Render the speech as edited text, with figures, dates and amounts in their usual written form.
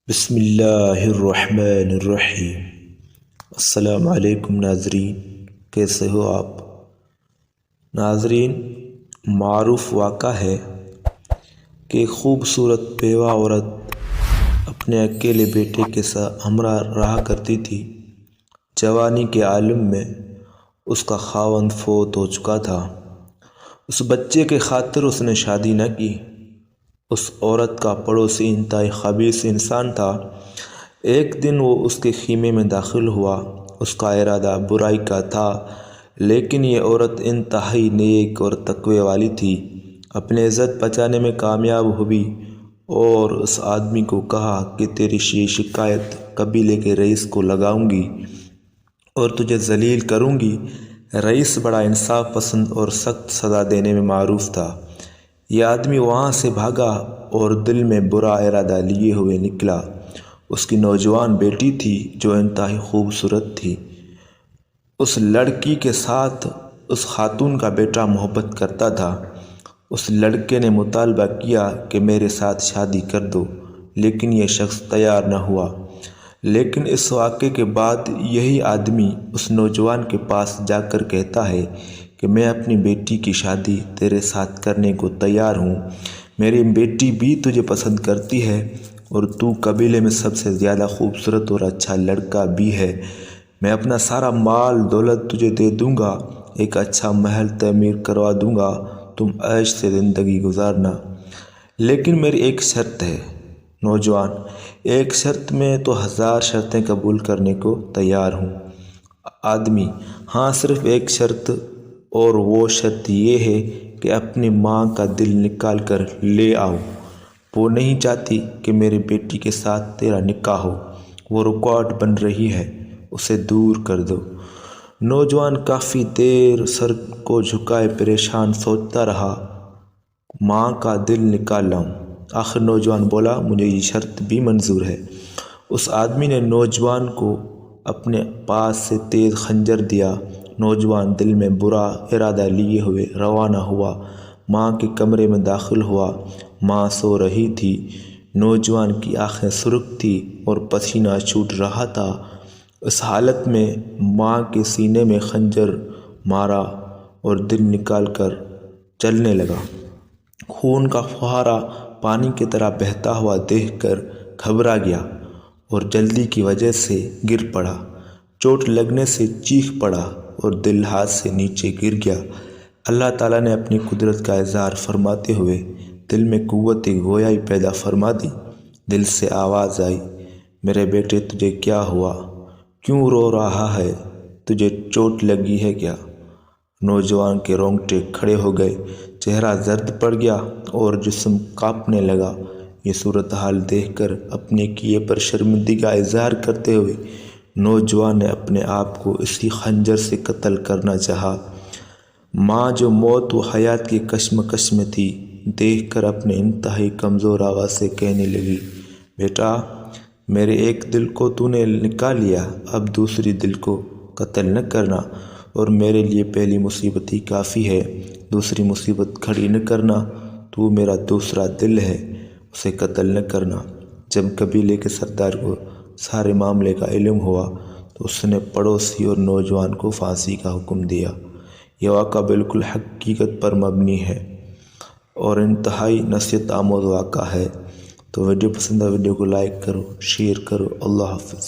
بسم اللہ الرحمن الرحیم۔ السلام علیکم ناظرین، کیسے ہو آپ؟ ناظرین، معروف واقعہ ہے کہ خوبصورت بیوہ عورت اپنے اکیلے بیٹے کے ساتھ ہمراہ رہا کرتی تھی۔ جوانی کے عالم میں اس کا خاوند فوت ہو چکا تھا۔ اس بچے کے خاطر اس نے شادی نہ کی۔ اس عورت کا پڑوسی انتہائی خبیث انسان تھا۔ ایک دن وہ اس کے خیمے میں داخل ہوا۔ اس کا ارادہ برائی کا تھا، لیکن یہ عورت انتہائی نیک اور تقوی والی تھی۔ اپنی عزت بچانے میں کامیاب ہوئی اور اس آدمی کو کہا کہ تیری شکایت قبیلے کے رئیس کو لگاؤں گی اور تجھے ذلیل کروں گی۔ رئیس بڑا انصاف پسند اور سخت سزا دینے میں معروف تھا۔ یہ آدمی وہاں سے بھاگا اور دل میں برا ارادہ لیے ہوئے نکلا۔ اس کی نوجوان بیٹی تھی جو انتہائی خوبصورت تھی۔ اس لڑکی کے ساتھ اس خاتون کا بیٹا محبت کرتا تھا۔ اس لڑکے نے مطالبہ کیا کہ میرے ساتھ شادی کر دو، لیکن یہ شخص تیار نہ ہوا۔ لیکن اس واقعے کے بعد یہی آدمی اس نوجوان کے پاس جا کر کہتا ہے کہ میں اپنی بیٹی کی شادی تیرے ساتھ کرنے کو تیار ہوں۔ میری بیٹی بھی تجھے پسند کرتی ہے اور تو قبیلے میں سب سے زیادہ خوبصورت اور اچھا لڑکا بھی ہے۔ میں اپنا سارا مال دولت تجھے دے دوں گا، ایک اچھا محل تعمیر کروا دوں گا، تم عیش سے زندگی گزارنا۔ لیکن میری ایک شرط ہے۔ نوجوان: ایک شرط میں تو 1000 شرطیں قبول کرنے کو تیار ہوں۔ آدمی: ہاں، صرف ایک شرط، اور وہ شرط یہ ہے کہ اپنی ماں کا دل نکال کر لے آؤ۔ وہ نہیں چاہتی کہ میری بیٹی کے ساتھ تیرا نکاح ہو۔ وہ رکاوٹ بن رہی ہے، اسے دور کر دو۔ نوجوان کافی دیر سر کو جھکائے پریشان سوچتا رہا۔ ماں کا دل نکال لاؤں۔ آخر نوجوان بولا، مجھے یہ شرط بھی منظور ہے۔ اس آدمی نے نوجوان کو اپنے پاس سے تیز خنجر دیا۔ نوجوان دل میں برا ارادہ لیے ہوئے روانہ ہوا۔ ماں کے کمرے میں داخل ہوا۔ ماں سو رہی تھی۔ نوجوان کی آنکھیں سرخ تھیں اور پسینہ چھوٹ رہا تھا۔ اس حالت میں ماں کے سینے میں خنجر مارا اور دل نکال کر چلنے لگا۔ خون کا فوارہ پانی کی طرح بہتا ہوا دیکھ کر گھبرا گیا اور جلدی کی وجہ سے گر پڑا۔ چوٹ لگنے سے چیخ پڑا اور دل ہاتھ سے نیچے گر گیا۔ اللہ تعالیٰ نے اپنی قدرت کا اظہار فرماتے ہوئے دل میں قوت گویائی پیدا فرما دی۔ دل سے آواز آئی، میرے بیٹے تجھے کیا ہوا؟ کیوں رو رہا ہے؟ تجھے چوٹ لگی ہے کیا؟ نوجوان کے رونگٹے کھڑے ہو گئے، چہرہ زرد پڑ گیا اور جسم کانپنے لگا۔ یہ صورتحال دیکھ کر اپنے کیے پر شرمندگی کا اظہار کرتے ہوئے نوجوان نے اپنے آپ کو اسی خنجر سے قتل کرنا چاہا۔ ماں جو موت و حیات کی کشمکش میں تھی، دیکھ کر اپنے انتہائی کمزور آواز سے کہنے لگی، بیٹا، میرے ایک دل کو تو نے نکال لیا، اب دوسری دل کو قتل نہ کرنا، اور میرے لیے پہلی مصیبت ہی کافی ہے، دوسری مصیبت کھڑی نہ کرنا۔ تو میرا دوسرا دل ہے، اسے قتل نہ کرنا۔ جب قبیلے کے سردار کو سارے معاملے کا علم ہوا تو اس نے پڑوسی اور نوجوان کو پھانسی کا حکم دیا۔ یہ واقعہ بالکل حقیقت پر مبنی ہے اور انتہائی نصیحت آموز واقعہ ہے۔ تو ویڈیو پسند ہے، ویڈیو کو لائک کرو، شیئر کرو۔ اللہ حافظ۔